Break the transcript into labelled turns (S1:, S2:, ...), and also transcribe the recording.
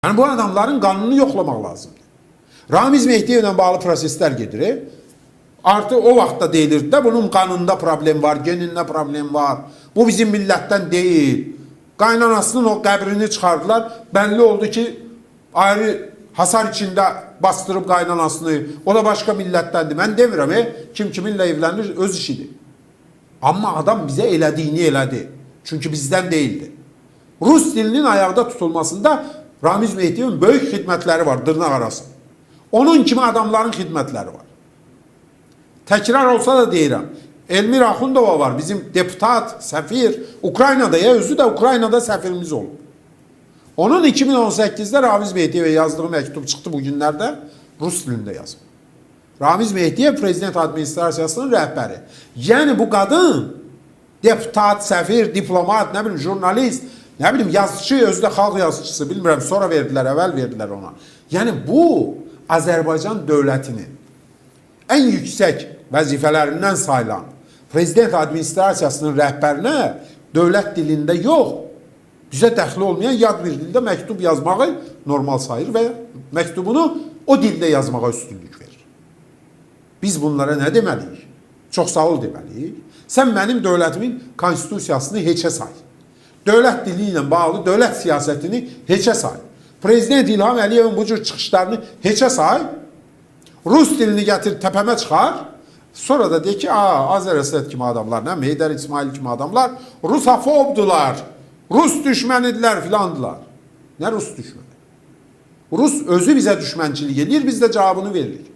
S1: Yəni bu adamların qanunu yoxlamaq lazımdır. Ramiz Mehdiyev ilə bağlı proseslər gedir. Artıq o vaxtda deyilirdi də bunun qanunda problem var, genində problem var. Bu bizim millətdən deyil. Qaynanasının o qəbrini çıxardılar. Bəlli oldu ki, ayrı hasar içində bastırıb qaynanasını. O da başqa millətdəndir. Mən demirəm, kim kiminlə evlənir öz işidir. Amma adam bizə elədiyini elədi. Çünki bizdən deyildi. Rus dilinin ayaqda tutulmasında Ramiz Mehdiyevin böyük xidmətləri var, dırnaq arası. Onun kimi adamların xidmətləri var. Təkrar olsa da deyirəm, Elmir Axundova var, bizim deputat, səfir, Ukraynada özü də Ukraynada səfirimiz olub. Onun 2018'də Ramiz Mehdiyevə yazdığı məktub çıxdı bu günlərdə, Rus dilində yazıb. Ramiz Mehdiyev prezident administrasiyasının rəhbəri. Yəni bu qadın deputat, səfir, diplomat, nə bilim, jurnalist, nə bilim, yazıcı, özü də xalq yazıcısı, bilmirəm, sonra verdilər, əvvəl verdilər ona. Yəni bu Azərbaycan dövlətinin ən yüksək vəzifələrindən sayılan prezident administrasiyasının rəhbərinə dövlət dilində yox, bizə dəxli olmayan yad bir dildə məktub yazmağı normal sayır və məktubunu o dildə yazmağa üstünlük verir. Biz bunlara nə deməliyik? Çox sağ ol deməliyik. Sən mənim dövlətimin konstitusiyasını heçə say. Dövlət dili ilə bağlı dövlət siyasətini heçə say. Prezident İlham Əliyevin bu cür çıxışlarını heçə say. Rus dilini gətir təpəmə çıxar. Sonra da deyir ki, Azər Əsəd kimi adamlar, nə Heydər İsmail kimi adamlar Rusafobdular, Rus düşmənidirlər filandılar. Nə Rus düşməni? Rus özü bizə düşmənçilik edir, biz də cavabını veririk.